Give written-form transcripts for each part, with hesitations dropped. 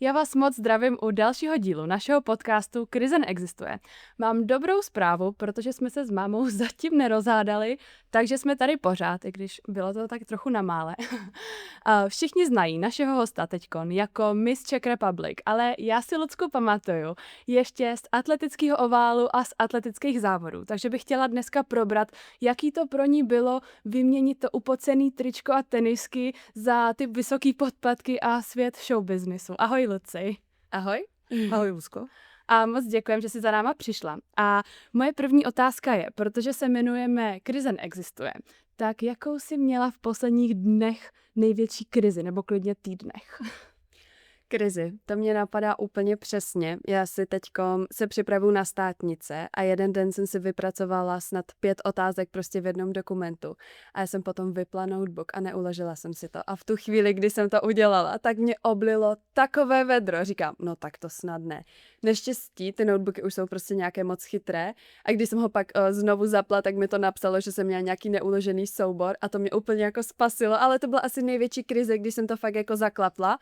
Já vás moc zdravím u dalšího dílu našeho podcastu Krize neexistuje. Mám dobrou zprávu, protože jsme se s mámou zatím nerozhádali, takže jsme tady pořád, i když bylo to tak trochu na mále. A všichni znají našeho hosta teďkon jako Miss Czech Republic, ale já si Lucku pamatuju ještě z atletického oválu a z atletických závodů, takže bych chtěla dneska probrat, jaký to pro ní bylo vyměnit to upocený tričko a tenisky za ty vysoký podpatky a svět showbiznisu. Ahoj, Luci. Ahoj. Ahoj, Luzko. A moc děkujem, že jsi za náma přišla. A moje první otázka je, protože se jmenujeme Krize neexistuje, tak jakou jsi měla v posledních dnech největší krizi, nebo klidně týdnech? Krizi, to mě napadá úplně přesně. Já si teďkom se připravuju na státnice a jeden den jsem si vypracovala snad 5 otázek prostě v jednom dokumentu. A já jsem potom vypla notebook a neuložila jsem si to. A v tu chvíli, kdy jsem to udělala, tak mě oblilo takové vedro. Říkám, no tak to snad ne. Neštěstí, ty notebooky už jsou prostě nějaké moc chytré. A když jsem ho pak znovu zapla, tak mi to napsalo, že jsem měla nějaký neuložený soubor a to mě úplně jako spasilo. Ale to byla asi největší krize, když jsem to fakt jako zaklapla.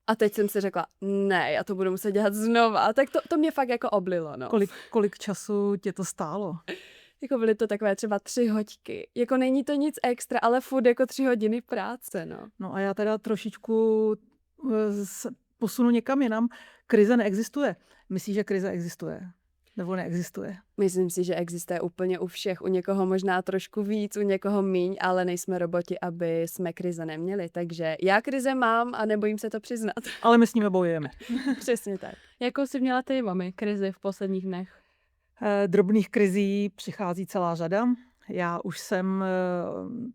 A teď jsem si řekla, ne, já to budu muset dělat znova. Tak to mě fakt jako oblilo, no. Kolik času tě to stálo? Jako byly to takové třeba 3 hoďky. Jako není to nic extra, ale furt jako 3 hodiny práce, no. No a já teda trošičku posunu někam jinam. Krize neexistuje. Myslíš, že krize existuje? Nebo neexistuje? Myslím si, že existuje úplně u všech. U někoho možná trošku víc, u někoho míň, ale nejsme roboti, aby jsme krize neměli. Takže já krize mám a nebojím se to přiznat. Ale my s nimi bojujeme. Přesně tak. Jakou jsi měla ty, mami, krizi v posledních dnech? Drobných krizí přichází celá řada. Já už jsem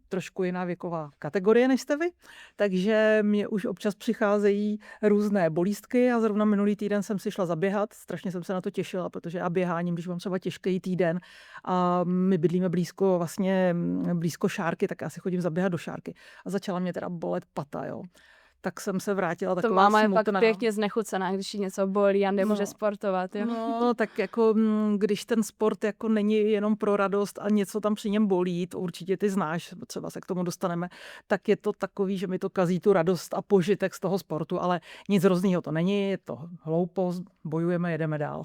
trošku jiná věková kategorie než jste vy, takže mě už občas přicházejí různé bolístky a zrovna minulý týden jsem si šla zaběhat. Strašně jsem se na to těšila, protože já běháním, když mám třeba těžký týden a my bydlíme blízko šárky, tak já si chodím zaběhat do šárky. A začala mě teda bolet pata, jo. Tak jsem se vrátila taková To máma je smutná. pak pěkně znechucená, když jí něco bolí a nemůže sportovat, jo? No, tak jako když ten sport jako není jenom pro radost a něco tam při něm bolí, to určitě ty znáš, třeba se k tomu dostaneme, tak je to takový, že mi to kazí tu radost a požitek z toho sportu, ale nic hroznýho to není, je to hloupost, bojujeme, jedeme dál.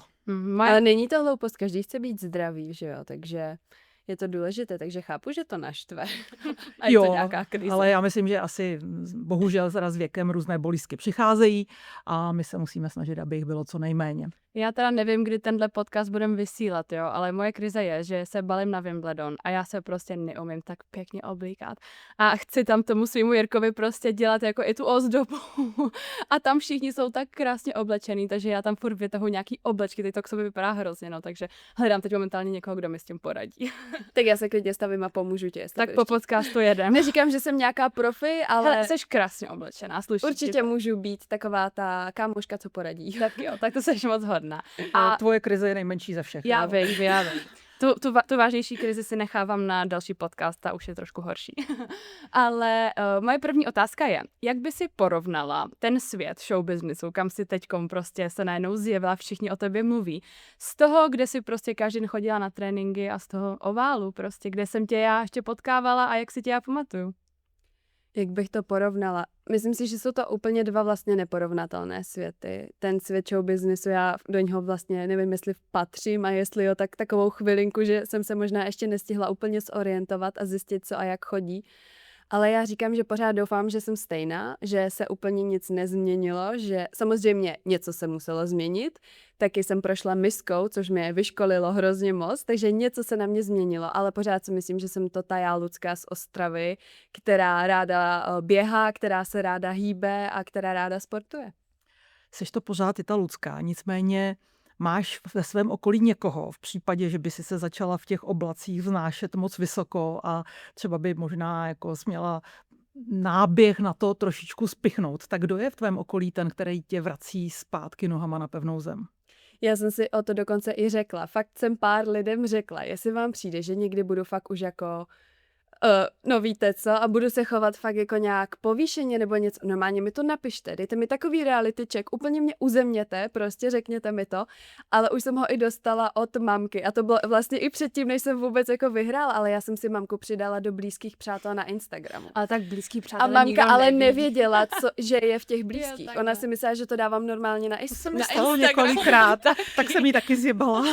Ale není to hloupost, každý chce být zdravý, že jo, takže je to důležité, takže chápu, že to naštve. A je to nějaká krize. Ale já myslím, že asi bohužel s věkem různé bolístky přicházejí a my se musíme snažit, aby jich bylo co nejméně. Já teda nevím, kdy tenhle podcast budeme vysílat, jo, ale moje krize je, že se balím na Wimbledon a já se prostě neumím tak pěkně oblíkat. A chci tam tomu svýmu Jirkovi prostě dělat jako i tu ozdobu. A tam všichni jsou tak krásně oblečený, takže já tam furt vytahu nějaký oblečky, teď to k sobě vypadá hrozně, no, takže hledám teď momentálně někoho, kdo mi s tím poradí. Tak já se klidně stavím a pomůžu ti. Tak po podcastu jedem. Neříkám, že jsem nějaká profi, ale Hele, jsi krásně oblečená, sluší. určitě můžu být taková ta kámoška, co poradí. Tak jo, tak to seš moc hodná. A tvoje krize je nejmenší ze všech. Já vím. Tu vážnější krizi si nechávám na další podcast, ta už je trošku horší. Ale moje první otázka je, jak by si porovnala ten svět showbiznisu, kam si teďkom prostě se najednou zjevila, všichni o tobě mluví, z toho, kde si prostě každý den chodila na tréninky a z toho oválu prostě, kde jsem tě já ještě potkávala a jak si tě já pamatuju. Jak bych to porovnala? Myslím si, že jsou to úplně 2 vlastně neporovnatelné světy. Ten svět showbiznisu, já do něho vlastně nevím, jestli patřím a jestli jo, tak takovou chvilinku, že jsem se možná ještě nestihla úplně zorientovat a zjistit, co a jak chodí. Ale já říkám, že pořád doufám, že jsem stejná, že se úplně nic nezměnilo, že samozřejmě něco se muselo změnit. Taky jsem prošla miskou, což mě vyškolilo hrozně moc, takže něco se na mě změnilo, ale pořád si myslím, že jsem to ta já Lucka z Ostravy, která ráda běhá, která se ráda hýbe a která ráda sportuje. Seš to pořád i ta Lucka, nicméně máš ve svém okolí někoho v případě, že by si se začala v těch oblacích vznášet moc vysoko a třeba by možná jako směla náběh na to trošičku spichnout. Tak kdo je v tvém okolí ten, který tě vrací zpátky nohama na pevnou zem? Já jsem si o to dokonce i řekla. Fakt jsem pár lidem řekla, jestli vám přijde, že někdy budu fakt už jako no víte co, a budu se chovat fakt jako nějak povýšeně nebo něco, normálně mi to napište, dejte mi takový reality check, úplně mě uzemněte, prostě řekněte mi to, ale už jsem ho i dostala od mamky a to bylo vlastně i předtím, než jsem vůbec jako vyhrála, ale já jsem si mamku přidala do blízkých přátel na Instagramu. Ale tak blízký A přátelé mamka nikdo ale neví. nevěděla, že je v těch blízkých. takhle. Ona si myslela, že to dávám normálně na To se Instagramu. mi stalo několikrát, tak jsem jí taky zjebala.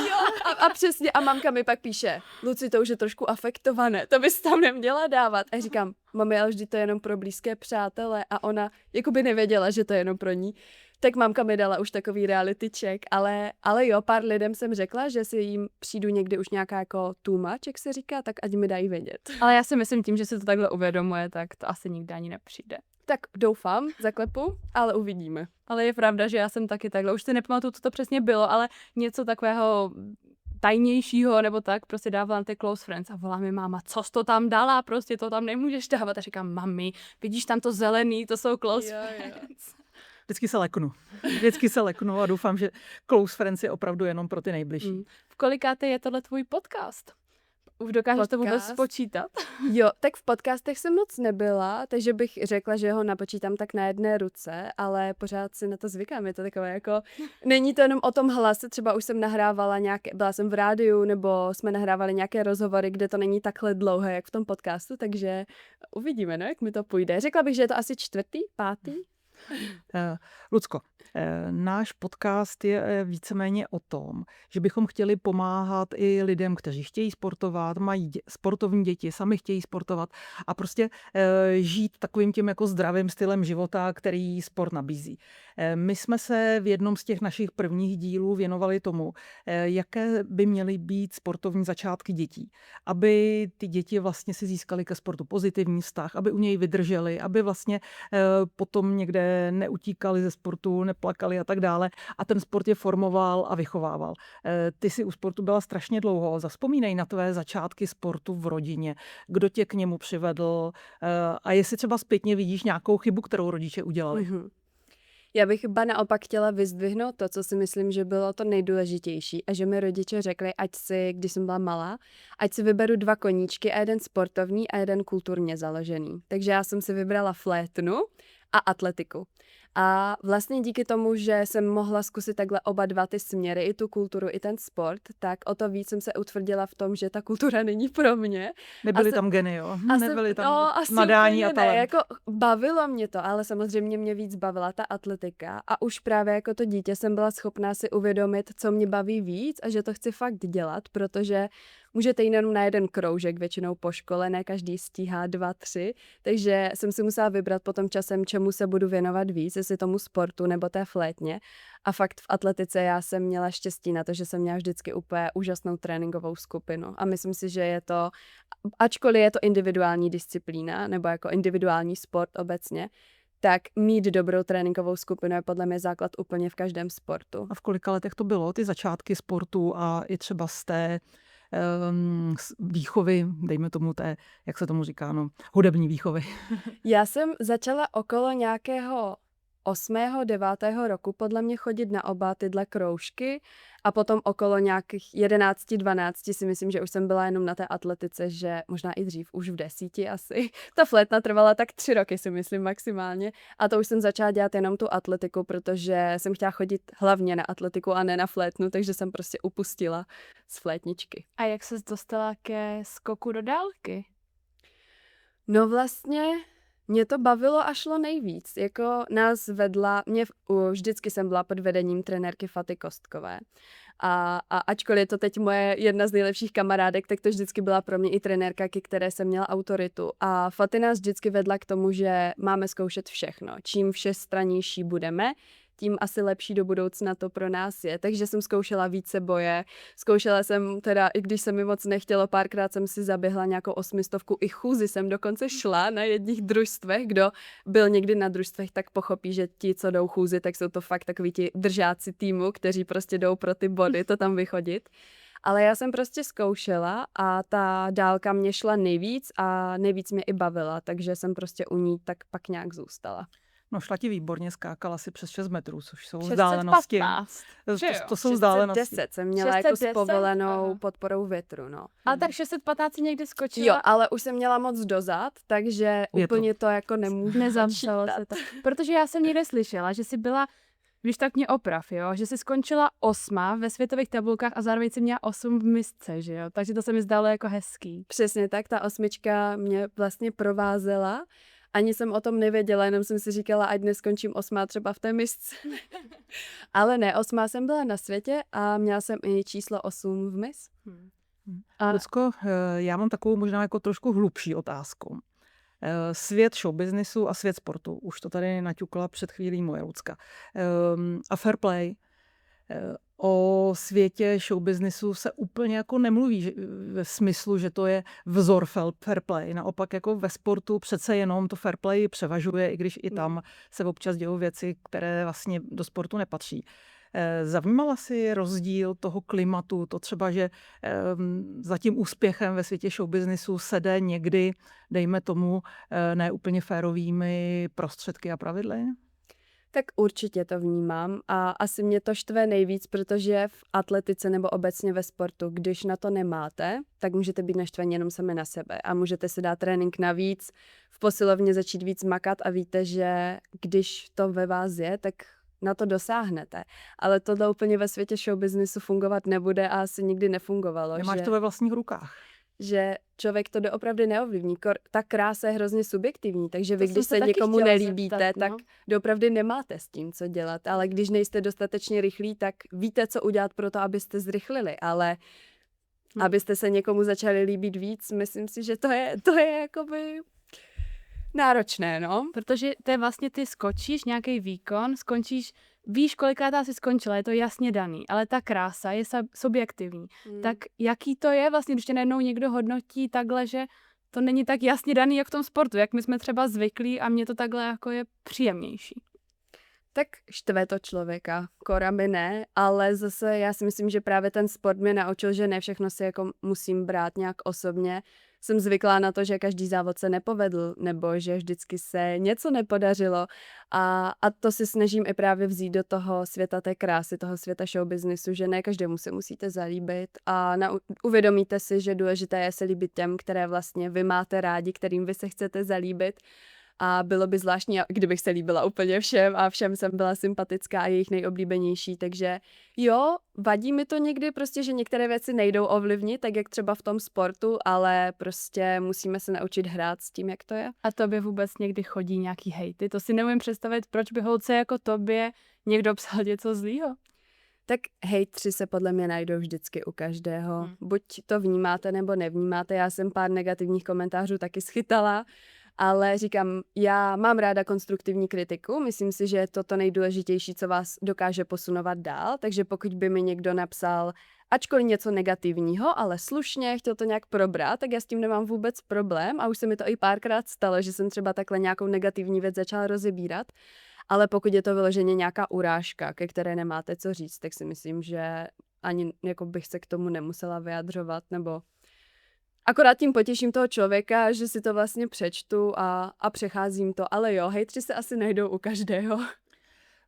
A přesně, a mamka mi pak píše, Luci, to už je trošku afektované, to bys tam neměla dávat. A říkám, mami, ale vždy to je jenom pro blízké přátele a ona jakoby nevěděla, že to je jenom pro ní. Tak mamka mi dala už takový reality check, ale jo, pár lidem jsem řekla, že si jim přijdu někdy už nějaká jako too much, jak se říká, tak ať mi dají vědět. Ale já si myslím, tím, že si to takhle uvědomuje, tak to asi nikdy ani nepřijde. Tak doufám, zaklepu, ale uvidíme. Ale je pravda, že já jsem taky takhle, už si nepamatuju, co to přesně bylo, ale něco takového tajnějšího nebo tak, prostě dávala na ty close friends a volá mi máma, co jsi to tam dala, prostě to tam nemůžeš dávat. A říkám, mami, vidíš tam to zelený, to jsou close friends. Vždycky se leknu a doufám, že close friends je opravdu jenom pro ty nejbližší. V kolikáté je tohle tvůj podcast? Už dokážeš to vůbec Podcast? spočítat? Jo, tak v podcastech jsem moc nebyla, takže bych řekla, že ho napočítám tak na jedné ruce, ale pořád si na to zvykám, je to takové jako, není to jenom o tom hlase, třeba už jsem nahrávala nějaké, byla jsem v rádiu, nebo jsme nahrávali nějaké rozhovory, kde to není takhle dlouhé, jak v tom podcastu, takže uvidíme, no, jak mi to půjde. Řekla bych, že je to asi 4., 5. Lucko, náš podcast je víceméně o tom, že bychom chtěli pomáhat i lidem, kteří chtějí sportovat, mají sportovní děti, sami chtějí sportovat a prostě žít takovým tím jako zdravým stylem života, který sport nabízí. My jsme se v jednom z těch našich prvních dílů věnovali tomu, jaké by měly být sportovní začátky dětí, aby ty děti vlastně si získaly ke sportu pozitivní vztah, aby u něj vydrželi, aby vlastně potom někde neutíkali ze sportu, neplakali a tak dále. A ten sport je formoval a vychovával. Ty jsi u sportu byla strašně dlouho. Zavzpomínej na tvé začátky sportu v rodině. Kdo tě k němu přivedl a jestli třeba zpětně vidíš nějakou chybu, kterou rodiče udělali. Mhm. Já bych naopak chtěla vyzdvihnout to, co si myslím, že bylo to nejdůležitější a že mi rodiče řekli, ať si, když jsem byla malá, ať si vyberu 2 koníčky a jeden sportovní a jeden kulturně založený. Takže já jsem si vybrala flétnu a atletiku. A vlastně díky tomu, že jsem mohla zkusit takhle oba 2 ty směry, i tu kulturu, i ten sport, tak o to víc jsem se utvrdila v tom, že ta kultura není pro mě. Nebyly tam geny, jo? Nebyly tam asi nadání a úplně ne, talent. jako bavilo mě to, ale samozřejmě mě víc bavila ta atletika a už právě jako to dítě jsem byla schopná si uvědomit, co mě baví víc a že to chci fakt dělat, protože můžete jít jenom na jeden kroužek, většinou po škole, ne každý stíhá 2, 3, takže jsem si musela vybrat potom časem, čemu se budu věnovat víc, jestli tomu sportu nebo té flétně. A fakt v atletice já jsem měla štěstí na to, že jsem měla vždycky úplně úžasnou tréninkovou skupinu. A myslím si, že je to, ačkoliv je to individuální disciplína nebo jako individuální sport obecně, tak mít dobrou tréninkovou skupinu je podle mě základ úplně v každém sportu. A v kolika letech to bylo, ty začátky sportu a i třeba z té výchovy, dejme tomu té, jak se tomu říká, no, hudební výchovy. Já jsem začala okolo nějakého 8., 9. roku podle mě chodit na oba tyhle kroužky a potom okolo nějakých 11, 12 si myslím, že už jsem byla jenom na té atletice, že možná i dřív, už v 10 asi. Ta flétna trvala tak 3 roky si myslím maximálně a to už jsem začala dělat jenom tu atletiku, protože jsem chtěla chodit hlavně na atletiku a ne na flétnu, takže jsem prostě upustila z flétničky. A jak ses dostala ke skoku do dálky? No vlastně mě to bavilo a šlo nejvíc. Jako nás vedla, vždycky jsem byla pod vedením trenérky Faty Kostkové. A ačkoliv je to teď moje jedna z nejlepších kamarádek, tak to vždycky byla pro mě i trenérka, ke které jsem měla autoritu. A Faty nás vždycky vedla k tomu, že máme zkoušet všechno. Čím všestrannější budeme, tím asi lepší do budoucna to pro nás je. Takže jsem zkoušela více boje. Zkoušela jsem teda, i když se mi moc nechtělo, párkrát jsem si zaběhla nějakou 800, i chůzi jsem dokonce šla na jedných družstvech. Kdo byl někdy na družstvech, tak pochopí, že ti, co jdou chůzi, tak jsou to fakt takoví ti držáci týmu, kteří prostě jdou pro ty body, to tam vychodit. Ale já jsem prostě zkoušela a ta dálka mě šla nejvíc a nejvíc mě i bavila, takže jsem prostě u ní tak pak nějak zůstala. No šla ti výborně, skákala si přes 6 metrů, což jsou 615. vzdálenosti. Že jo? To jsou vzdálenosti. 610 jsem měla jako s 610? povolenou Aha. podporou větru, no. Ale tak 615 si někdy skočila? Jo, ale už jsem měla moc dozad, takže Je to. úplně to jako nemůžu Nezapsalo se to. Protože já jsem někde slyšela, že jsi byla, když tak mě oprav, jo, že jsi skončila 8. ve světových tabulkách a zároveň si měla 8 v misce, že jo, takže to se mi zdálo jako hezký. Přesně tak, ta 8 mě vlastně provázela. Ani jsem o tom nevěděla, jenom jsem si říkala, ať neskončím 8 třeba v té misce. Ale ne, 8 jsem byla na světě a měla jsem i číslo 8 v mis. A Lucko, já mám takovou možná jako trošku hlubší otázku. Svět showbiznisu a svět sportu. Už to tady naťukla před chvílí moje Lucka. A fair play. O světě showbiznisu se úplně jako nemluví ve smyslu, že to je vzor fair play. Naopak jako ve sportu přece jenom to fair play převažuje, i když i tam se občas dějou věci, které vlastně do sportu nepatří. Zavnímala si rozdíl toho klimatu, to třeba, že za tím úspěchem ve světě showbiznisu se jde někdy, dejme tomu, ne úplně férovými prostředky a pravidly? Tak určitě to vnímám a asi mě to štve nejvíc, protože v atletice nebo obecně ve sportu, když na to nemáte, tak můžete být naštvaní jenom sami na sebe a můžete si dát trénink navíc, v posilovně začít víc makat a víte, že když to ve vás je, tak na to dosáhnete. Ale tohle úplně ve světě showbiznisu fungovat nebude a asi nikdy nefungovalo. Nemáš to ve vlastních rukách. Že člověk to doopravdy neovlivní. Ta krása je hrozně subjektivní, takže vy, To když jsem se taky někomu chtěla nelíbíte, zeptat, tak no. doopravdy nemáte s tím, co dělat. Ale když nejste dostatečně rychlí, tak víte, co udělat pro to, abyste zrychlili. Ale abyste se někomu začali líbit víc, myslím si, že to je jakoby náročné, no. protože to je vlastně, ty skočíš nějaký výkon, skončíš, víš, kolikrát asi skončila, je to jasně daný, ale ta krása je subjektivní. Tak jaký to je vlastně, když tě najednou někdo hodnotí takhle, že to není tak jasně daný, jak v tom sportu, jak my jsme třeba zvyklí a mně to takhle jako je příjemnější. Tak štve to člověka, korami ne, ale zase já si myslím, že právě ten sport mě naučil, že ne všechno si jako musím brát nějak osobně. Jsem zvyklá na to, že každý závod se nepovedl, nebo že vždycky se něco nepodařilo a to si snažím i právě vzít do toho světa té krásy, toho světa showbiznisu, že ne každému se musíte zalíbit a uvědomíte si, že důležité je se líbit těm, které vlastně vy máte rádi, kterým vy se chcete zalíbit. A bylo by zvláštní, kdybych se líbila úplně všem a všem jsem byla sympatická a jejich nejoblíbenější, takže jo, vadí mi to někdy prostě, že některé věci nejdou ovlivnit, tak jak třeba v tom sportu, ale prostě musíme se naučit hrát s tím, jak to je. A tobě vůbec někdy chodí nějaký hejty? To si neumím představit, proč by holce jako tobě někdo psal něco zlýho. Tak hejtři se podle mě najdou vždycky u každého. Buď to vnímáte nebo nevnímáte, já jsem pár negativních komentářů taky schytala, ale říkám, já mám ráda konstruktivní kritiku, myslím si, že je to nejdůležitější, co vás dokáže posunovat dál, takže pokud by mi někdo napsal, ačkoliv něco negativního, ale slušně, chtěl to nějak probrat, tak já s tím nemám vůbec problém a už se mi to i párkrát stalo, že jsem třeba takhle nějakou negativní věc začala rozebírat, ale pokud je to vyloženě nějaká urážka, ke které nemáte co říct, tak si myslím, že ani jako bych se k tomu nemusela vyjadřovat, nebo akorát tím potěším toho člověka, že si to vlastně přečtu a přecházím to. Ale jo, hejtři se asi najdou u každého.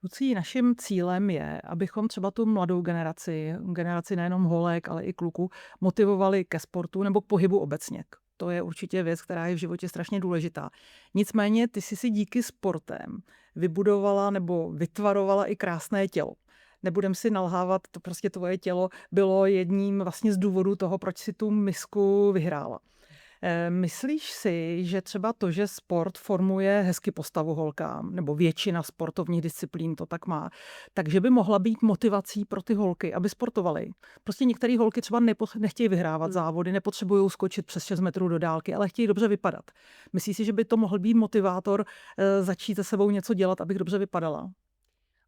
Lucí, naším cílem je, abychom třeba tu mladou generaci nejenom holek, ale i kluků, motivovali ke sportu nebo k pohybu obecně. To je určitě věc, která je v životě strašně důležitá. Nicméně ty jsi si díky sportem vybudovala nebo vytvarovala i krásné tělo. Nebudem si nalhávat, to prostě tvoje tělo bylo jedním vlastně z důvodů toho, proč si tu misku vyhrála. Myslíš si, že třeba to, že sport formuje hezky postavu holkám, nebo většina sportovních disciplín to tak má, takže by mohla být motivací pro ty holky, aby sportovaly? Prostě některé holky třeba nechtějí vyhrávat závody, nepotřebují skočit přes 6 metrů do dálky, ale chtějí dobře vypadat. Myslíš si, že by to mohl být motivátor začít se sebou něco dělat, abych dobře vypadala?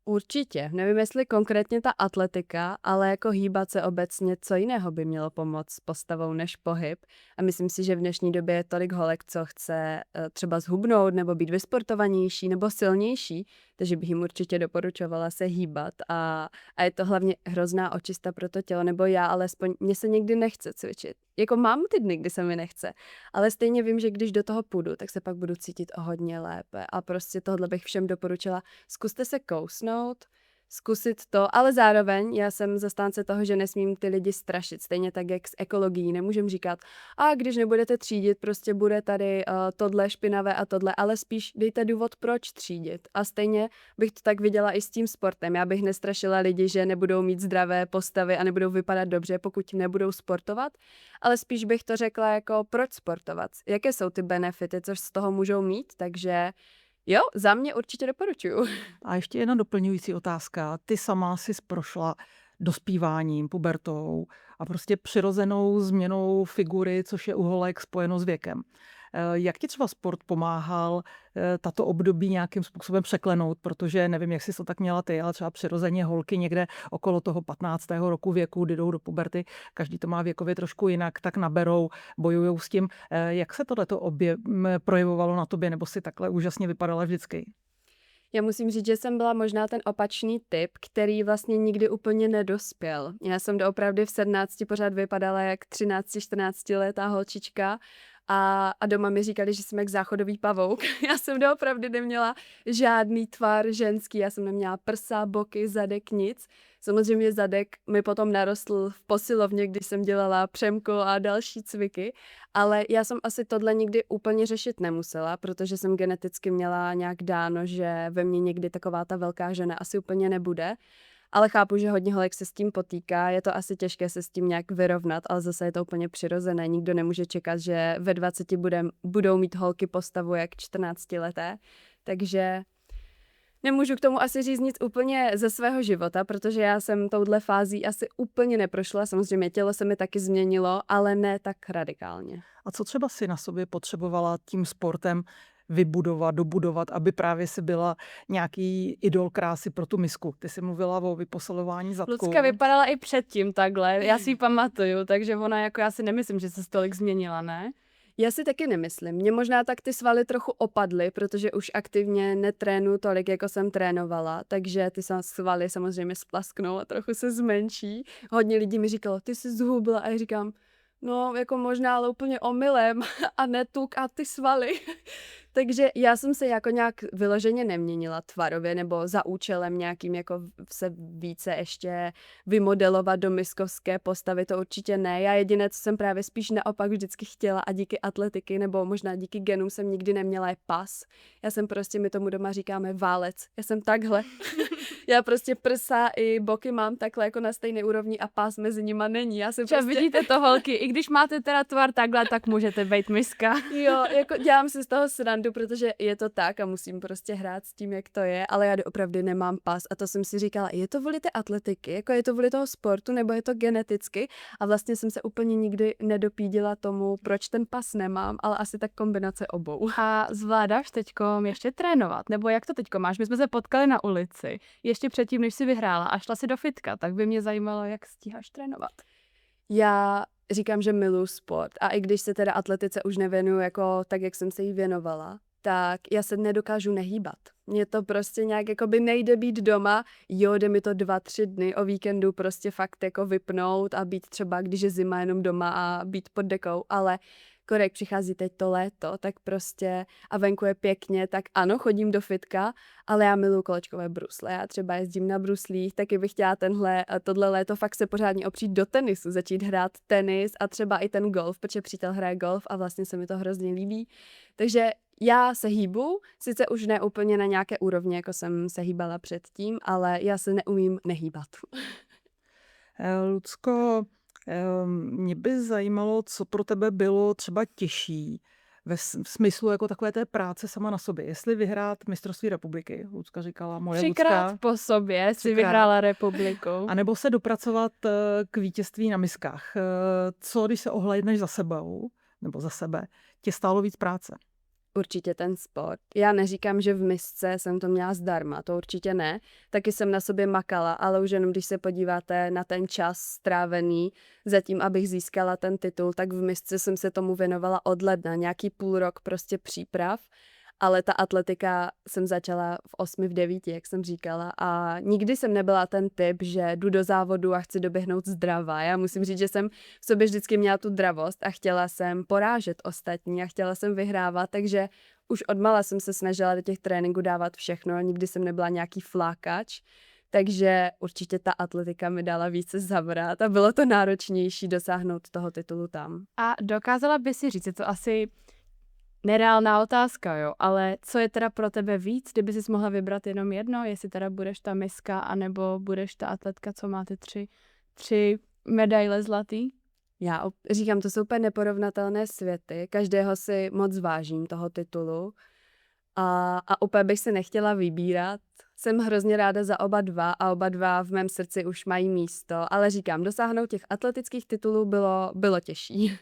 Určitě. Nevím, jestli konkrétně ta atletika, ale jako hýbat se obecně, co jiného by mělo pomoct s postavou než pohyb. A myslím si, že v dnešní době je tolik holek, co chce třeba zhubnout nebo být vysportovanější nebo silnější, takže bych jim určitě doporučovala se hýbat. A je to hlavně hrozná očista pro to tělo, nebo já alespoň, mně se někdy nechce cvičit. Jako mám ty dny, kdy se mi nechce, ale stejně vím, že když do toho půjdu, tak se pak budu cítit o hodně lépe. A prostě tohle bych všem doporučila. Zkuste se kousnout, zkusit to, ale zároveň já jsem zastánce toho, že nesmím ty lidi strašit, stejně tak jak s ekologií. Nemůžem říkat, a když nebudete třídit, prostě bude tady tohle špinavé a tohle, ale spíš dejte důvod, proč třídit. A stejně bych to tak viděla i s tím sportem. Já bych nestrašila lidi, že nebudou mít zdravé postavy a nebudou vypadat dobře, pokud nebudou sportovat, ale spíš bych to řekla jako proč sportovat, jaké jsou ty benefity, co z toho můžou mít, takže jo, za mě určitě doporučuju. A ještě jedna doplňující otázka. Ty sama jsi prošla dospíváním, pubertou a prostě přirozenou změnou figury, což je u holek spojeno s věkem. Jak ti třeba sport pomáhal tato období nějakým způsobem překlenout, protože nevím, jak jsi to tak měla ty, ale třeba přirozeně holky někde okolo toho 15. roku věku, kdy jdou do puberty, každý to má věkově trošku jinak, tak naberou, bojujou s tím. Jak se tohleto projevovalo na tobě, nebo si takhle úžasně vypadala vždycky? Já musím říct, že jsem byla možná ten opačný typ, který vlastně nikdy úplně nedospěl. Já jsem doopravdy v 17 pořád vypadala jak 13-14 letá holčička a doma mi říkali, že jsem jak záchodový pavouk. Já jsem doopravdy neměla žádný tvar ženský, já jsem neměla prsa, boky, zadek, nic. Samozřejmě zadek mi potom narostl v posilovně, když jsem dělala přemko a další cviky, ale já jsem asi tohle nikdy úplně řešit nemusela, protože jsem geneticky měla nějak dáno, že ve mně někdy taková ta velká žena asi úplně nebude. Ale chápu, že hodně holek se s tím potýká, je to asi těžké se s tím nějak vyrovnat, ale zase je to úplně přirozené. Nikdo nemůže čekat, že ve 20 budou mít holky postavu jak 14leté, takže nemůžu k tomu asi říct nic úplně ze svého života, protože já jsem touhle fází asi úplně neprošla. Samozřejmě tělo se mi taky změnilo, ale ne tak radikálně. A co třeba si na sobě potřebovala tím sportem vybudovat, dobudovat, aby právě si byla nějaký idol krásy pro tu misku? Ty jsi mluvila o vyposilování zadku. Lucka vypadala i předtím takhle, já si ji pamatuju, takže ona jako já si nemyslím, že se tolik změnila, ne? Já si taky nemyslím. Mně možná tak ty svaly trochu opadly, protože už aktivně netrénuju tolik, jako jsem trénovala, takže ty svaly samozřejmě splasknou a trochu se zmenší. Hodně lidí mi říkalo, ty jsi zhubla a já říkám, no jako možná, ale úplně omylem a ne tuk a ty svaly. Takže já jsem se jako nějak vyloženě neměnila tvarově nebo za účelem nějakým jako se více ještě vymodelovat do miskovské postavy, to určitě ne. Já jediné, co jsem právě spíš naopak vždycky chtěla a díky atletiky nebo možná díky genům jsem nikdy neměla je pas. Já jsem prostě, my tomu doma říkáme válec. Já jsem takhle. Já prostě prsa i boky mám takhle jako na stejné úrovni a pás mezi nima není. Já jsem prostě... Vidíte to, holky, i když máte teda tvar takhle, tak můžete být miska. Jo, jako dělám si z toho srandu, protože je to tak a musím prostě hrát s tím, jak to je, ale já opravdu nemám pas a to jsem si říkala, je to kvůli té atletiky, jako je to kvůli toho sportu, nebo je to geneticky a vlastně jsem se úplně nikdy nedopídila tomu, proč ten pas nemám, ale asi tak kombinace obou. A zvládáš teďkom ještě trénovat, nebo jak to teďko máš? My jsme se potkali na ulici, ještě předtím, než jsi vyhrála a šla si do fitka, tak by mě zajímalo, jak stíháš trénovat. Já říkám, že miluji sport a i když se teda atletice už nevěnuju jako tak, jak jsem se jí věnovala, tak já se nedokážu nehýbat. Mně to prostě nějak jakoby nejde být doma, jo, jde mi to 2-3 dny o víkendu prostě fakt jako vypnout a být třeba, když je zima, jenom doma a být pod dekou, ale korek přichází teď to léto, tak prostě a venku je pěkně, tak ano, chodím do fitka, ale já miluji kolečkové brusle. Já třeba jezdím na bruslích, taky bych chtěla tohle léto fakt se pořádně opřít do tenisu, začít hrát tenis a třeba i ten golf, protože přítel hraje golf a vlastně se mi to hrozně líbí. Takže já se hýbu, sice už ne úplně na nějaké úrovni, jako jsem se hýbala předtím, ale já se neumím nehýbat. Lucko, mě by zajímalo, co pro tebe bylo třeba těžší ve smyslu jako takové té práce sama na sobě. Jestli vyhrát mistrovství republiky, Lucka říkala, moje 3krát Lucka. po sobě si vyhrála republiku. A nebo se dopracovat k vítězství na miskách. Co, když se ohlédneš za sebou, nebo za sebe, tě stálo víc práce? určitě ten sport. Já neříkám, že v misce jsem to měla zdarma, to určitě ne. Taky jsem na sobě makala, ale už jenom když se podíváte na ten čas strávený zatím, abych získala ten titul, tak v misce jsem se tomu věnovala od ledna, nějaký půl rok prostě příprav. Ale ta atletika jsem začala v 8, v 9, jak jsem říkala, a nikdy jsem nebyla ten typ, že jdu do závodu a chci doběhnout zdravá. Já musím říct, že jsem v sobě vždycky měla tu dravost a chtěla jsem porážet ostatní a chtěla jsem vyhrávat, takže už odmala jsem se snažila do těch tréninků dávat všechno, nikdy jsem nebyla nějaký flákač, takže určitě ta atletika mi dala více zabrat a bylo to náročnější dosáhnout toho titulu tam. A dokázala by si říct, je to asi nereálná otázka, jo, ale co je teda pro tebe víc, kdyby jsi mohla vybrat jenom jedno, jestli teda budeš ta miska, anebo budeš ta atletka, co má ty tři medaile zlatý? Já říkám, to jsou úplně neporovnatelné světy, každého si moc vážím toho titulu a úplně bych se nechtěla vybírat. Jsem hrozně ráda za oba dva a oba dva v mém srdci už mají místo, ale říkám, dosáhnout těch atletických titulů bylo těžší.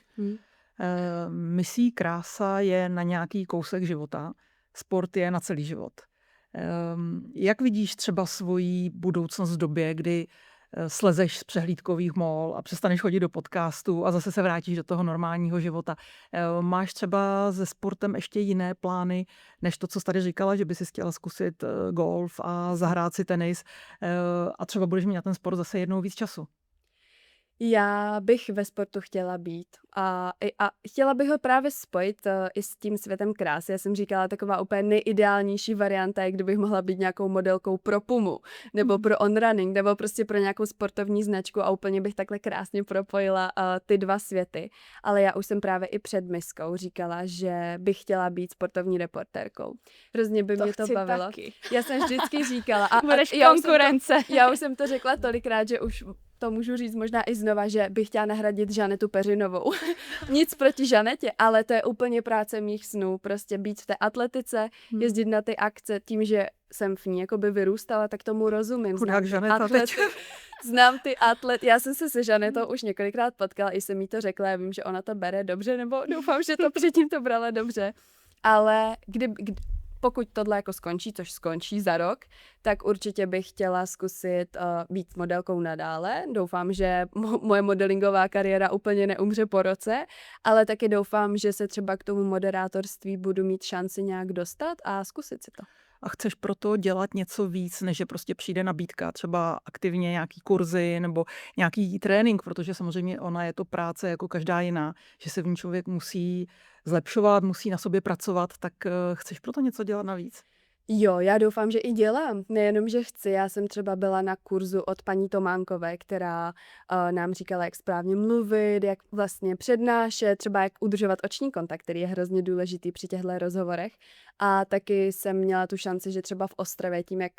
Misí krása je na nějaký kousek života, sport je na celý život. Jak vidíš třeba svoji budoucnost v době, kdy slezeš z přehlídkových mol a přestaneš chodit do podcastu a zase se vrátíš do toho normálního života? Máš třeba se sportem ještě jiné plány, než to, co jsi tady říkala, že by si chtěla zkusit golf a zahrát si tenis a třeba budeš mít na ten sport zase jednou víc času? Já bych ve sportu chtěla být a chtěla bych ho právě spojit i s tím světem krásy. Já jsem říkala, taková úplně nejideálnější varianta je, kdybych mohla být nějakou modelkou pro Pumu, nebo pro On Running, nebo prostě pro nějakou sportovní značku a úplně bych takhle krásně propojila ty dva světy. Ale já už jsem právě i před miskou říkala, že bych chtěla být sportovní reportérkou. Hrozně by mě to bavilo. Taky. Já jsem vždycky říkala. Budeš já už konkurence. Já už jsem to řekla tolikrát, že už to můžu říct možná i znova, že bych chtěla nahradit Žanetu Peřinovou. Nic proti Žanetě, ale to je úplně práce mých snů. Prostě být v té atletice, jezdit na ty akce, tím, že jsem v ní jakoby vyrůstala, tak tomu rozumím. Chudák Žaneta teď. Znám ty atlety. Já jsem se Žanetou už několikrát potkala, i jsem jí to řekla, já vím, že ona to bere dobře, nebo doufám, že to předtím to brala dobře. Ale pokud tohle jako skončí, což skončí za rok, tak určitě bych chtěla zkusit být modelkou nadále. Doufám, že moje modelingová kariéra úplně neumře po roce, ale taky doufám, že se třeba k tomu moderátorství budu mít šanci nějak dostat a zkusit si to. A chceš proto dělat něco víc, než že prostě přijde nabídka, třeba aktivně nějaký kurzy nebo nějaký trénink, protože samozřejmě ona je to práce jako každá jiná, že se v ní člověk musí zlepšovat, musí na sobě pracovat, tak chceš proto něco dělat navíc? Jo, já doufám, že i dělám. Nejenom, že chci. Já jsem třeba byla na kurzu od paní Tománkové, která nám říkala, jak správně mluvit, jak vlastně přednášet, třeba jak udržovat oční kontakt, který je hrozně důležitý při těchto rozhovorech. A taky jsem měla tu šanci, že třeba v Ostravě, tím jak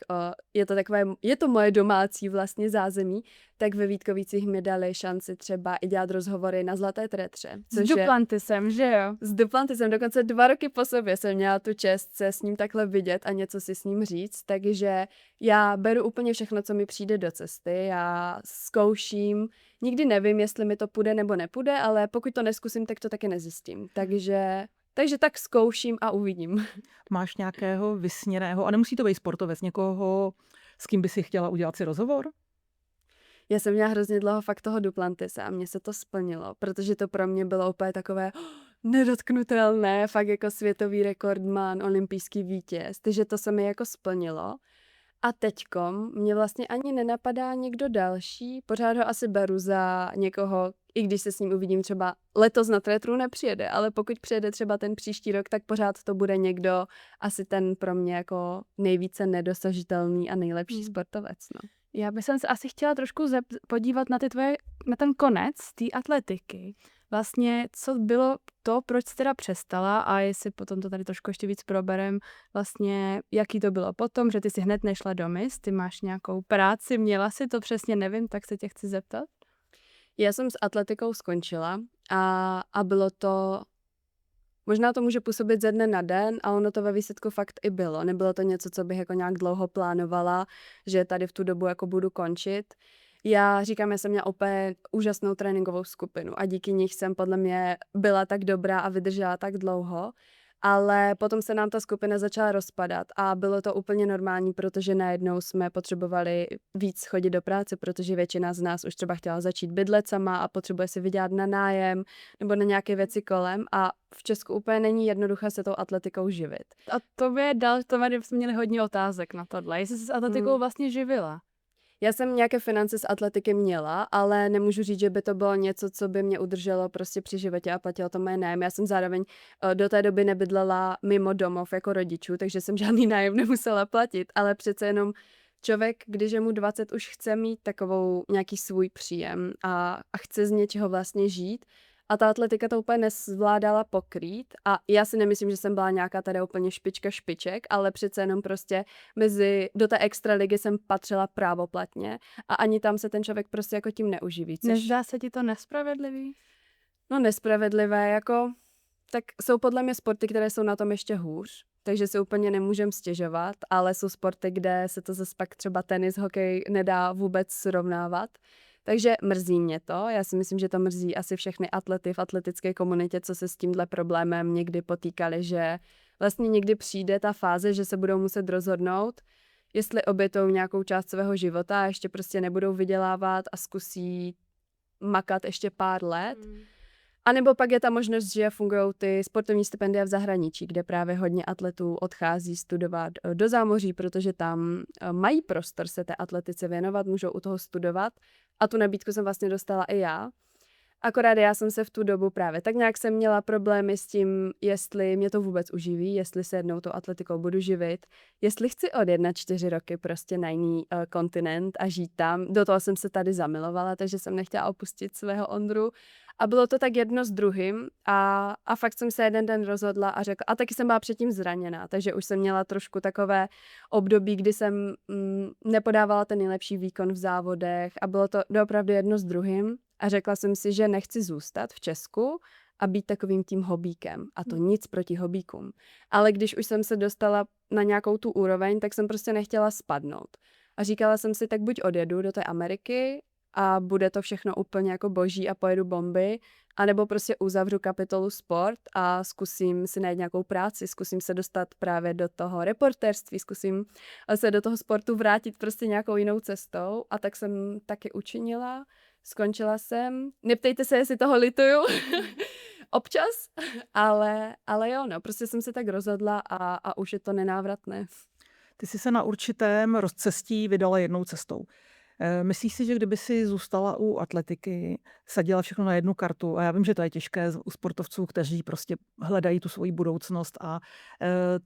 je to moje domácí vlastně zázemí, tak ve Vítkovicích mi dali šanci třeba i dělat rozhovory na Zlaté Tretře. S Duplantisem, že jo? S Duplantisem, dokonce 2 roky po sobě jsem měla tu čest se s ním takhle vidět a něco si s ním říct, takže já beru úplně všechno, co mi přijde do cesty, já zkouším, nikdy nevím, jestli mi to půjde nebo nepůjde, ale pokud to neskusím, tak to taky nezjistím, takže tak zkouším a uvidím. Máš nějakého vysněného, a nemusí to být sportovec, někoho, s kým by si chtěla udělat si rozhovor? Já jsem měla hrozně dlouho fakt toho Duplantise a mně se to splnilo, protože to pro mě bylo úplně takové nedotknutelné, fakt jako světový rekordman, olympijský vítěz, takže to se mi jako splnilo. A teďkom mě vlastně ani nenapadá někdo další, pořád ho asi beru za někoho, i když se s ním uvidím třeba letos na Tretru nepřijede, ale pokud přijede třeba ten příští rok, tak pořád to bude někdo, asi ten pro mě jako nejvíce nedosažitelný a nejlepší sportovec, no. Já bych se asi chtěla trošku podívat na na ten konec té atletiky. Vlastně, co bylo to, proč jsi teda přestala a jestli potom to tady trošku ještě víc proberem, vlastně, jaký to bylo potom, že ty si hned nešla do Miss, ty máš nějakou práci, měla si to přesně, nevím, tak se tě chci zeptat. Já jsem s atletikou skončila a bylo to, možná to může působit ze dne na den, a ono to ve výsledku fakt i bylo. Nebylo to něco, co bych jako nějak dlouho plánovala, že tady v tu dobu jako budu končit. Já říkám, já jsem měla úplně úžasnou tréninkovou skupinu a díky nich jsem podle mě byla tak dobrá a vydržela tak dlouho. Ale potom se nám ta skupina začala rozpadat a bylo to úplně normální, protože najednou jsme potřebovali víc chodit do práce, protože většina z nás už třeba chtěla začít bydlet sama a potřebuje si vydělat na nájem nebo na nějaké věci kolem a v Česku úplně není jednoduché se tou atletikou živit. A to jsme měli hodně otázek na tohle. Jestli jsi s atletikou vlastně živila? Já jsem nějaké finance z atletiky měla, ale nemůžu říct, že by to bylo něco, co by mě udrželo prostě při životě a platilo to moje nájem. Já jsem zároveň do té doby nebydlela mimo domov jako rodičů, takže jsem žádný nájem nemusela platit, ale přece jenom člověk, když je mu 20, už chce mít takovou nějaký svůj příjem a chce z něčeho vlastně žít. A ta atletika to úplně nezvládala pokrýt a já si nemyslím, že jsem byla nějaká tady úplně špička špiček, ale přece jenom prostě do té extraligy jsem patřila právoplatně a ani tam se ten člověk prostě jako tím neuživí. Nezdá se ti to nespravedlivý? No nespravedlivé, jako tak jsou podle mě sporty, které jsou na tom ještě hůř, takže si úplně nemůžem stěžovat, ale jsou sporty, kde se to zase pak třeba tenis, hokej nedá vůbec srovnávat. Takže mrzí mě to. Já si myslím, že to mrzí asi všechny atlety v atletické komunitě, co se s tímhle problémem někdy potýkali, že vlastně někdy přijde ta fáze, že se budou muset rozhodnout, jestli obětou nějakou část svého života a ještě prostě nebudou vydělávat a zkusí makat ještě pár let. A nebo pak je ta možnost, že fungují ty sportovní stipendia v zahraničí, kde právě hodně atletů odchází studovat do zámoří, protože tam mají prostor se té atletice věnovat, můžou u toho studovat. A tu nabídku jsem vlastně dostala i já. Akorát já jsem se v tu dobu právě tak nějak jsem měla problémy s tím, jestli mě to vůbec uživí, jestli se jednou tou atletikou budu živit, jestli chci odjet na 4 roky prostě na jiný kontinent a žít tam. Do toho jsem se tady zamilovala, takže jsem nechtěla opustit svého Ondru. A bylo to tak jedno s druhým a fakt jsem se jeden den rozhodla a řekla, a taky jsem byla předtím zraněná, takže už jsem měla trošku takové období, kdy jsem nepodávala ten nejlepší výkon v závodech a bylo to opravdu jedno s druhým a řekla jsem si, že nechci zůstat v Česku a být takovým tím hobíkem a to nic proti hobíkům. Ale když už jsem se dostala na nějakou tu úroveň, tak jsem prostě nechtěla spadnout. A říkala jsem si, tak buď odjedu do té Ameriky a bude to všechno úplně jako boží a pojedu bomby, anebo prostě uzavřu kapitolu sport a zkusím si najít nějakou práci, zkusím se dostat právě do toho reportérství, zkusím se do toho sportu vrátit prostě nějakou jinou cestou a tak jsem taky učinila, skončila jsem. Neptejte se, jestli toho lituju, občas, ale jo, no, prostě jsem se tak rozhodla a už je to nenávratné. Ty jsi se na určitém rozcestí vydala jednou cestou. Myslíš si, že kdyby si zůstala u atletiky, sadila všechno na jednu kartu, a já vím, že to je těžké u sportovců, kteří prostě hledají tu svoji budoucnost a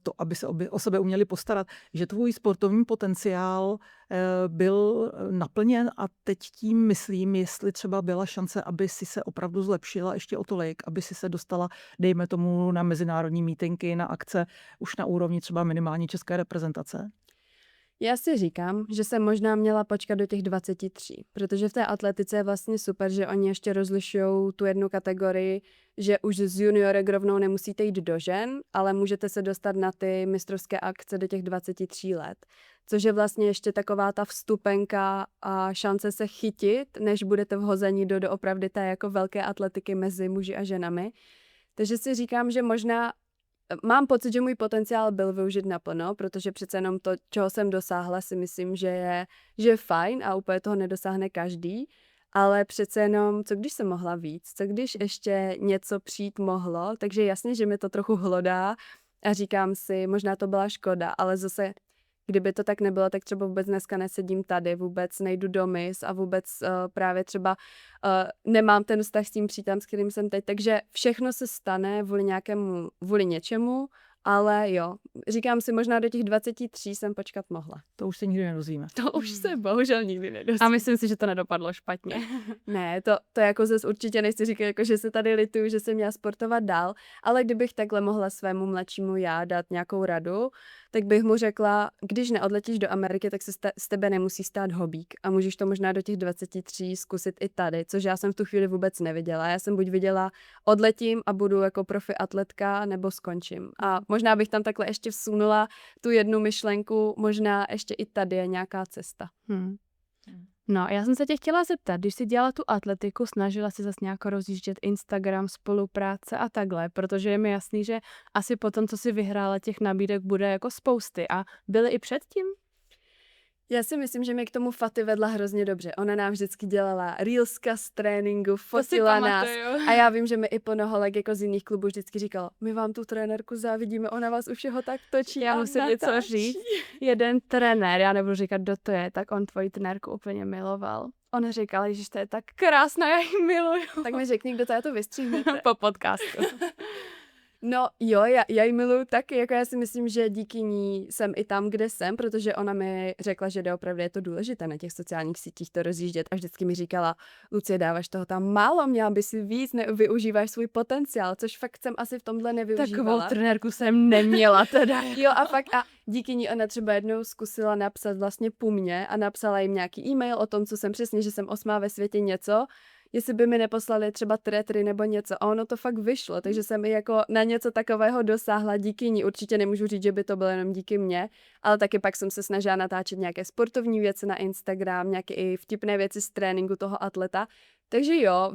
to, aby se o sebe uměli postarat, že tvůj sportovní potenciál byl naplněn a teď tím myslím, jestli třeba byla šance, aby si se opravdu zlepšila ještě o tolik, aby si se dostala, dejme tomu, na mezinárodní mítinky, na akce už na úrovni třeba minimální české reprezentace? Já si říkám, že jsem možná měla počkat do těch 23, protože v té atletice je vlastně super, že oni ještě rozlišují tu jednu kategorii, že už z juniorek rovnou nemusíte jít do žen, ale můžete se dostat na ty mistrovské akce do těch 23 let, což je vlastně ještě taková ta vstupenka a šance se chytit, než budete vhozeni do opravdu té jako velké atletiky mezi muži a ženami. Takže si říkám, že možná mám pocit, že můj potenciál byl využit naplno, protože přece jenom to, čeho jsem dosáhla, si myslím, že je fajn a úplně toho nedosáhne každý, ale přece jenom, co když jsem mohla víc, co když ještě něco přijít mohlo, takže jasně, že mi to trochu hlodá a říkám si, možná to byla škoda, ale zase kdyby to tak nebylo, tak třeba vůbec dneska nesedím tady, vůbec nejdu do mis a vůbec právě třeba nemám ten vztah s tím přítelem, s kterým jsem teď. Takže všechno se stane kvůli něčemu, ale jo, říkám si, možná do těch 23 jsem počkat mohla. To už se nikdy nedozvíme. To už se bohužel nikdy nedozvíme. A myslím si, že to nedopadlo špatně. Ne, to jako zase určitě nechci říkat, jako že se tady lituju, že jsem měla sportovat dál, ale kdybych takhle mohla svému mladšímu já dát nějakou radu, tak bych mu řekla, když neodletíš do Ameriky, tak se z tebe nemusí stát hobík a můžeš to možná do těch 23 zkusit i tady, což já jsem v tu chvíli vůbec neviděla. Já jsem buď viděla, odletím a budu jako profi atletka, nebo skončím. A možná bych tam takhle ještě vsunula tu jednu myšlenku, možná ještě i tady je nějaká cesta. No, já jsem se tě chtěla zeptat, když jsi dělala tu atletiku, snažila jsi zase nějak rozjíždět Instagram, spolupráce a takhle, protože je mi jasný, že asi potom, co jsi vyhrála, těch nabídek bude jako spousty a byly i předtím? Já si myslím, že mě k tomu Faty vedla hrozně dobře. Ona nám vždycky dělala reelska z tréninku, fotila nás. A já vím, že mi i Ponoholek jako z jiných klubů vždycky říkalo, my vám tu trenérku závidíme, ona vás u všeho tak točí. Já a musím něco natáčí." říct. Jeden trenér, já nebudu říkat, kdo to je, tak on tvoji trenérku úplně miloval. On říkal, že to je tak krásná, já ji miluju. Tak mi řekni, kdo to je, to vystříhnete. Po podcastu. No jo, já ji miluju taky, jako já si myslím, že díky ní jsem i tam, kde jsem, protože ona mi řekla, že opravdu je to důležité na těch sociálních sítích to rozjíždět a vždycky mi říkala, Lucie, dáváš toho tam málo, měla by si víc, využíváš svůj potenciál, což fakt jsem asi v tomhle nevyužívala. Takovou trenérku jsem neměla teda. Jo a fakt a díky ní ona třeba jednou zkusila napsat vlastně Pumě a napsala jim nějaký e-mail o tom, co jsem přesně, že jsem 8. ve světě něco, jestli by mi neposlali třeba tretry nebo něco. A ono to fakt vyšlo, takže jsem i jako na něco takového dosáhla díky ní. Určitě nemůžu říct, že by to bylo jenom díky mně, ale taky pak jsem se snažila natáčet nějaké sportovní věci na Instagram, nějaké i vtipné věci z tréninku toho atleta. Takže jo,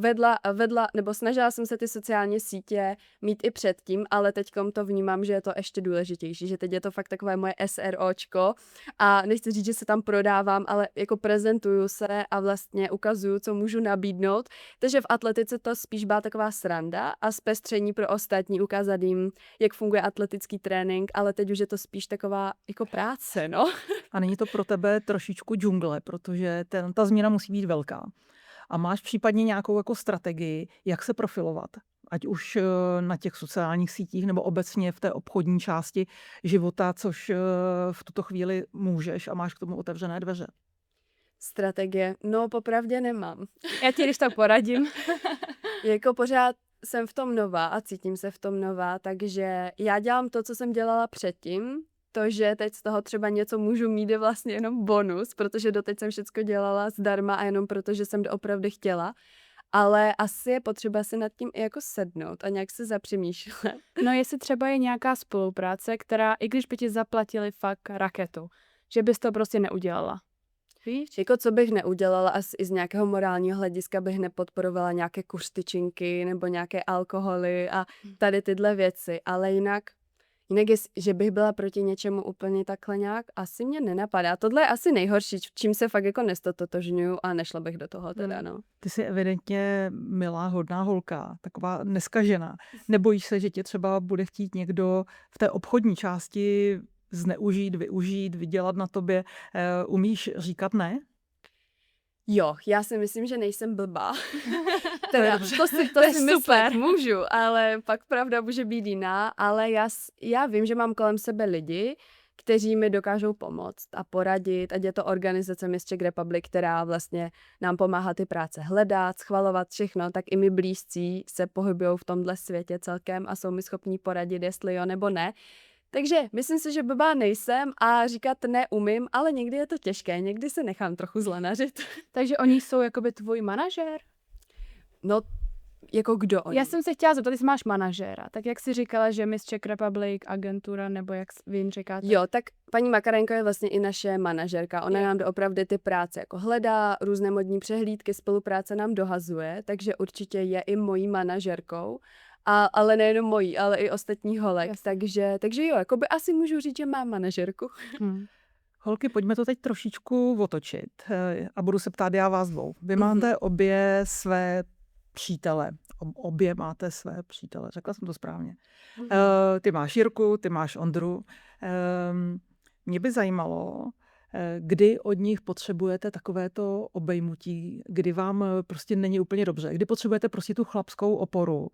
vedla, nebo snažila jsem se ty sociální sítě mít i předtím, ale teďkom to vnímám, že je to ještě důležitější, že teď je to fakt takové moje SROčko a nechci říct, že se tam prodávám, ale jako prezentuju se a vlastně ukazuju, co můžu nabídnout. Takže v atletice to spíš byla taková sranda a zpestření pro ostatní, ukázat jim, jak funguje atletický trénink, ale teď už je to spíš taková jako práce, no. A není to pro tebe trošičku džungle, protože ta změna musí být velká. A máš případně nějakou jako strategii, jak se profilovat? Ať už na těch sociálních sítích nebo obecně v té obchodní části života, což v tuto chvíli můžeš a máš k tomu otevřené dveře. Strategie? No, popravdě nemám. Já ti když tak poradím. Jako pořád jsem v tom nová a cítím se v tom nová, takže já dělám to, co jsem dělala předtím. To, že teď z toho třeba něco můžu mít, je vlastně jenom bonus, protože doteď jsem všechno dělala zdarma a jenom proto, že jsem opravdu chtěla. Ale asi je potřeba si nad tím i jako sednout a nějak se zapřemýšlet. No jestli třeba je nějaká spolupráce, která, i když by ti zaplatili fakt raketu, že bys to prostě neudělala. Víš? Jako co bych neudělala, asi i z nějakého morálního hlediska bych nepodporovala nějaké kuřtyčinky nebo nějaké alkoholy a tady tyhle věci, ale jinak je, že bych byla proti něčemu úplně takhle nějak, asi mě nenapadá. Tohle je asi nejhorší, čím se fakt jako nestotožňuju a nešla bych do toho teda, no. Ty jsi evidentně milá, hodná holka, taková neskažená. Nebojíš se, že tě třeba bude chtít někdo v té obchodní části zneužít, využít, vydělat na tobě? Umíš říkat ne? Jo, já si myslím, že nejsem blbá. Teda, to si myslet můžu, ale pak pravda může být jiná, ale já vím, že mám kolem sebe lidi, kteří mi dokážou pomoct a poradit, ať je to organizace Miss Czech Republic, která vlastně nám pomáhá ty práce hledat, schvalovat všechno, tak i my blízcí se pohybují v tomhle světě celkem a jsou mi schopní poradit, jestli jo nebo ne. Takže myslím si, že blbá nejsem a říkat neumím, ale někdy je to těžké, někdy se nechám trochu zlanařit. Takže oni jsou jakoby tvůj manažér? No, jako kdo oni? Já jsem se chtěla zeptat, jestli máš manažéra. Tak jak jsi říkala, že Miss Czech Republic, agentura, nebo jak vy jim říkáte? Jo, tak paní Makarenko je vlastně i naše manažerka. Ona nám doopravdy ty práce jako hledá, různé modní přehlídky, spolupráce nám dohazuje, takže určitě je i mojí manažerkou. Ale nejenom mojí, ale i ostatní holek. Takže jo, jakoby asi můžu říct, že mám manažerku. Holky, pojďme to teď trošičku otočit a budu se ptát já vás dvou. Vy máte obě své přítele. Obě máte své přítele, řekla jsem to správně. Ty máš Jirku, ty máš Ondru. Mě by zajímalo, kdy od nich potřebujete takovéto obejmutí, kdy vám prostě není úplně dobře, kdy potřebujete prostě tu chlapskou oporu,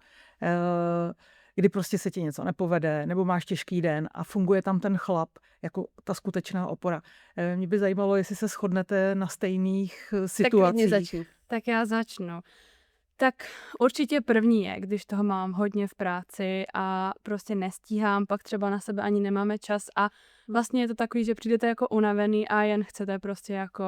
kdy prostě se ti něco nepovede, nebo máš těžký den a funguje tam ten chlap jako ta skutečná opora. Mě by zajímalo, jestli se shodnete na stejných situacích. Tak já začnu. Tak určitě první je, když toho mám hodně v práci a prostě nestíhám, pak třeba na sebe ani nemáme čas a vlastně je to takový, že přijdete jako unavený a jen chcete prostě jako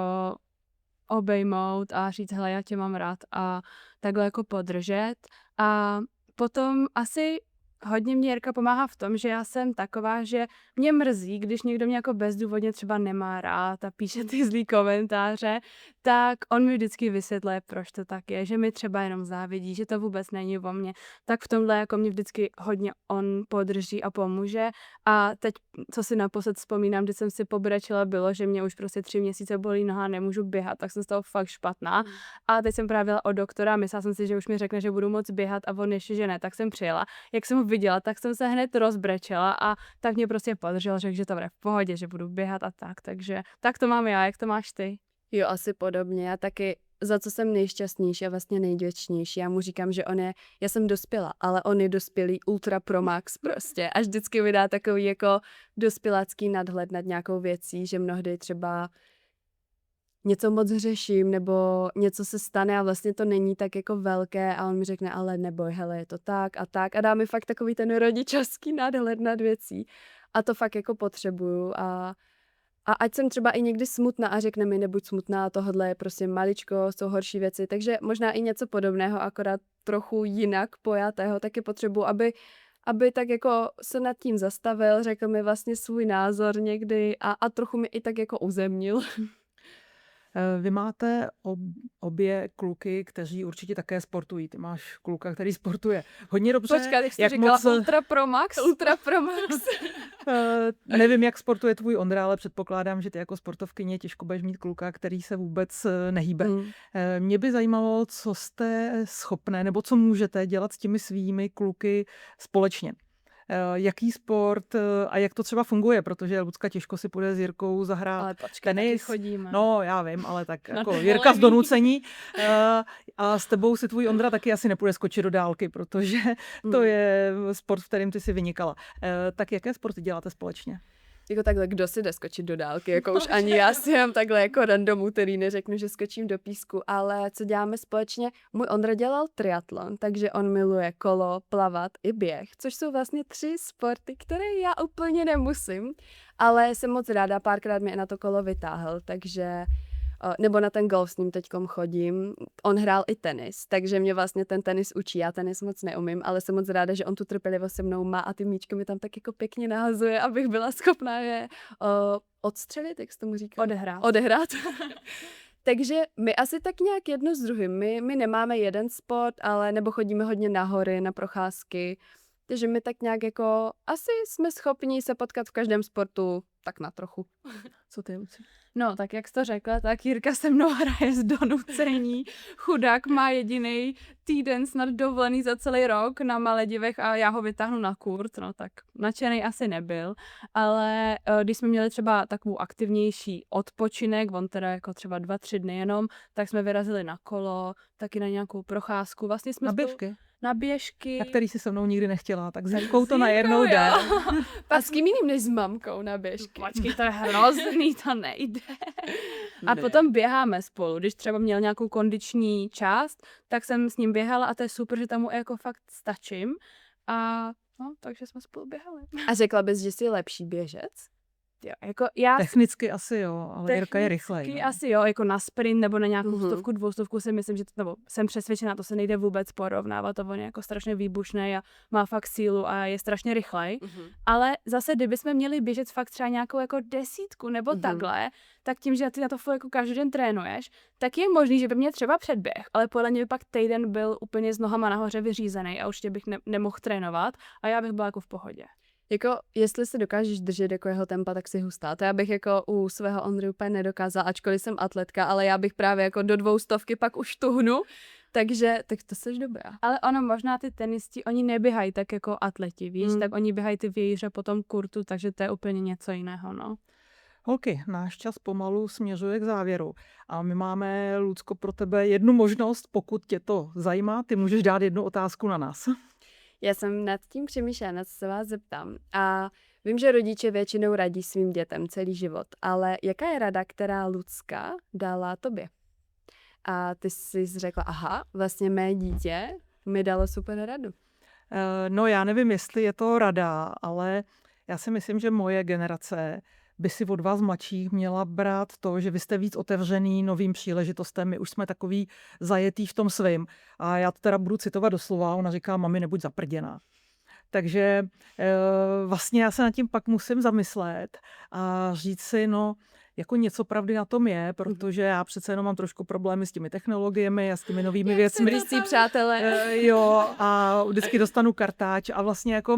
obejmout a říct, hele, já tě mám rád a takhle jako podržet. A potom asi hodně mě Jirka pomáhá v tom, že já jsem taková, že mě mrzí, když někdo mě jako bezdůvodně třeba nemá rád a píše ty zlý komentáře, tak on mi vždycky vysvětlí, proč to tak je, že mi třeba jenom závidí, že to vůbec není o mně. Tak v tomhle jako mě vždycky hodně on podrží a pomůže. A teď, co si naposled vzpomínám, když jsem si pobrečela, bylo, že mě už prostě 3 měsíce bolí noha, nemůžu běhat, tak jsem z toho fakt špatná. A teď jsem právě jela od doktora, myslela jsem si, že už mi řekne, že budu moc běhat a on ještě, že ne, tak jsem přijela. Jak jsem ho viděla, tak jsem se hned rozbrečela a tak mě prostě podržel, řekl, že to bude v pohodě, že budu běhat a tak. Takže tak to mám já, jak to máš ty? Jo, asi podobně. Já taky, za co jsem nejšťastnější a vlastně nejvděčnější. Já mu říkám, že já jsem dospěla, ale on je dospělý ultra pro max prostě. Až vždycky mi dá takový jako dospělácký nadhled nad nějakou věcí, že mnohdy třeba něco moc řeším, nebo něco se stane a vlastně to není tak jako velké a on mi řekne, ale neboj, hele, je to tak a dá mi fakt takový ten rodičovský nadhled nad věcí. A to fakt jako potřebuju a ať jsem třeba i někdy smutná a řekne mi, nebuď smutná, tohle je prostě maličko, jsou horší věci, takže možná i něco podobného, akorát trochu jinak pojatého, taky potřebuji, aby tak jako se nad tím zastavil, řekl mi vlastně svůj názor někdy a trochu mi i tak jako uzemnil. Vy máte obě kluky, kteří určitě také sportují. Ty máš kluka, který sportuje hodně dobře. Počkat, jak jsi říkala, Ultra Pro Max? Ultra Pro Max. Nevím, jak sportuje tvůj Ondra, ale předpokládám, že ty jako sportovkyně těžko budeš mít kluka, který se vůbec nehýbe. Mě by zajímalo, co jste schopné, nebo co můžete dělat s těmi svými kluky společně. Jaký sport a jak to třeba funguje, protože Lucka těžko si půjde s Jirkou zahrát ale počkej, tenis. Chodíme. No, já vím, ale tak jako Jirka z donucení. A s tebou si tvůj Ondra taky asi nepůjde skočit do dálky, protože to je sport, v kterým ty si vynikala. Tak jaké sporty děláte společně? Jako takhle, kdo si jde skočit do dálky, jako už ani já si mám takhle jako randomu, který neřeknu, že skočím do písku, ale co děláme společně? Můj Ondra dělal triatlon, takže on miluje kolo, plavat i běh, což jsou vlastně 3 sporty, které já úplně nemusím, ale jsem moc ráda, párkrát mě na to kolo vytáhl, takže nebo na ten golf s ním teďkom chodím. On hrál i tenis, takže mě vlastně ten tenis učí. Já tenis moc neumím, ale jsem moc ráda, že on tu trpělivost se mnou má a ty míčky mi tam tak jako pěkně nahazuje, abych byla schopná je odstřelit, jak se tomu říká? Odehrát. Takže my asi tak nějak jedno s druhým. My nemáme jeden sport, ale nebo chodíme hodně na hory, na procházky. Takže my tak nějak jako asi jsme schopni se potkat v každém sportu tak na trochu. Co ty, Luci? No, tak jak jsi to řekla, tak Jirka se mnou hraje z donucení. Chudák má jediný týden snad dovolený za celý rok na Maledivech a já ho vytáhnu na kurz, no tak nadšený asi nebyl, ale když jsme měli třeba takovou aktivnější odpočinek, on teda jako třeba 2-3 dny jenom, tak jsme vyrazili na kolo, taky na nějakou procházku. Vlastně jsme na běžky. Na který si se mnou nikdy nechtěla, tak s Jirkou to najednou jde. A s kým jiným než s mamkou na běžky? Počkej, to je hrozný, to nejde. A potom běháme spolu. Když třeba měl nějakou kondiční část, tak jsem s ním běhala a to je super, že tam mu jako fakt stačím. A no, takže jsme spolu běhali. A řekla bys, že jsi lepší běžec? Jo, jako já technicky asi jo, ale Jirka je rychlej. Technicky asi jo, jako na sprint nebo na nějakou 100, 200 si myslím, že nebo jsem přesvědčená, to se nejde vůbec porovnávat, to on je jako strašně výbušný a má fakt sílu a je strašně rychlej. Ale zase, kdybychom měli běžet fakt třeba nějakou jako 10 nebo takhle, tak tím, že ty na to jako každý den trénuješ, tak je možný, že by mě třeba předběh, ale podle mě by pak týden byl úplně s nohama nahoře vyřízený a určitě bych nemohl trénovat a já bych byla jako v pohodě. Jako, jestli se dokážeš držet jako jeho tempa, tak si hustá. To já bych jako u svého Ondry úplně nedokázala, ačkoliv jsem atletka, ale já bych právě jako do 200 pak už tuhnu, takže tak to seš dobrá. Ale ono možná ty tenisti, oni neběhají tak jako atleti, víš, tak oni běhají ty vějíře po tom kurtu, takže to je úplně něco jiného, no. Holky, náš čas pomalu směřuje k závěru a my máme, Lucko, pro tebe jednu možnost, pokud tě to zajímá, ty můžeš dát jednu otázku na nás. Já jsem nad tím přemýšlela, na co se vás zeptám. A vím, že rodiče většinou radí svým dětem celý život, ale jaká je rada, která Lucka dala tobě? A ty jsi řekla, aha, vlastně mé dítě mi dalo super radu. No já nevím, jestli je to rada, ale já si myslím, že moje generace by si od vás mladších měla brát to, že vy jste víc otevřený novým příležitostem, my už jsme takový zajetý v tom svým. A já to teda budu citovat doslova, ona říká, mami, nebuď zaprděná. Takže vlastně já se nad tím pak musím zamyslet a říct si, no, jako něco pravdy na tom je, protože já přece jenom mám trošku problémy s těmi technologiemi a s těmi novými věcmi. Blízcí přátelé. Jo, a vždycky dostanu kartáč a vlastně jako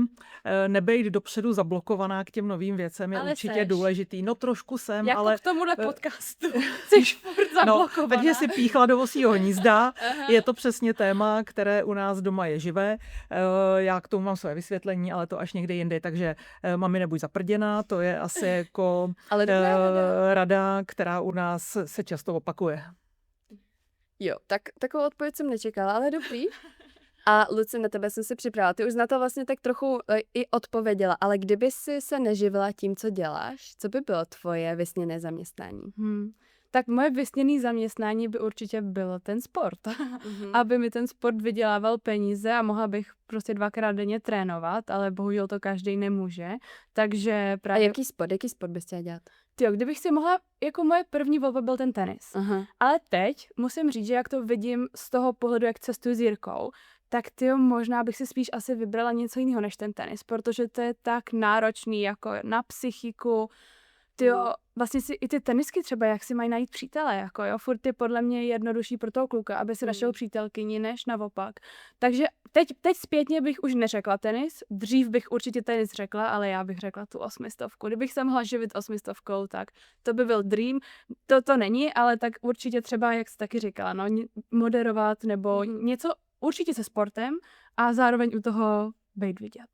nebejt dopředu zablokovaná k těm novým věcem je Ale určitě seš. důležitý. No trošku jsem, Jako ale k tomuhle podcastu jsi furt zablokovaná. takže si píchla do vosího hnízda. Je to přesně téma, které u nás doma je živé. Já k tomu mám své vysvětlení, ale to až někde jindy, takže mami, nebuď zaprděná, to je asi jako Ale rada, která u nás se často opakuje. jo, tak takovou odpověď jsem nečekala, ale dobrý. A Luci, na tebe jsem si připravila. Ty už na to vlastně tak trochu i odpověděla, ale kdyby si se neživila tím, co děláš, co by bylo tvoje vysněné zaměstnání? Tak moje vysněné zaměstnání by určitě bylo ten sport. Aby mi ten sport vydělával peníze a mohla bych prostě 2krát denně trénovat, ale bohužel to každý nemůže. Takže A právě... jaký sport bys chtěla dělat? Tyjo, kdybych si mohla, jako moje první volba byl ten tenis. Aha. Ale teď musím říct, že jak to vidím z toho pohledu, jak cestuji s Jirkou, tak tyjo, možná bych si spíš asi vybrala něco jiného než ten tenis, protože to je tak náročný jako na psychiku. Tyjo, vlastně si i ty tenisky třeba, jak si mají najít přítele, jako jo, furt je podle mě jednodušší pro toho kluka, aby si našel přítelkyni, než naopak. Takže teď zpětně bych už neřekla tenis, dřív bych určitě tenis řekla, ale já bych řekla tu 800. Kdybych se mohla živit 800, tak to by byl dream. To není, ale tak určitě třeba, jak jsi taky říkala, no, moderovat nebo něco určitě se sportem a zároveň u toho být vidět.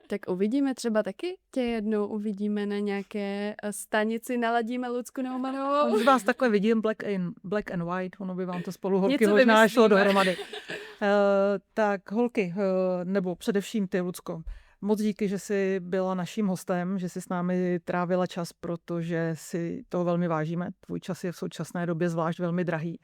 Tak uvidíme třeba taky tě jednou, uvidíme na nějaké stanici, naladíme Lucku Neumannovou. Už vás takhle vidím, black and white, ono by vám to spolu holky Něco možná šlo vymyslíme. dohromady. Tak holky, nebo především ty, Lucko, moc díky, že jsi byla naším hostem, že jsi s námi trávila čas, protože si toho velmi vážíme. Tvůj čas je v současné době zvlášť velmi drahý.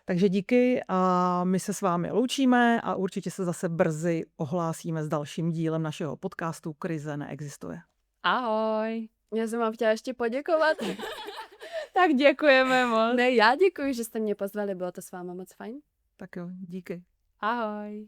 Takže díky a my se s vámi loučíme a určitě se zase brzy ohlásíme s dalším dílem našeho podcastu Krize neexistuje. Ahoj. Já jsem vám chtěla ještě poděkovat. Tak děkujeme moc. Ne, já děkuji, že jste mě pozvali, bylo to s váma moc fajn. Tak jo, díky. Ahoj.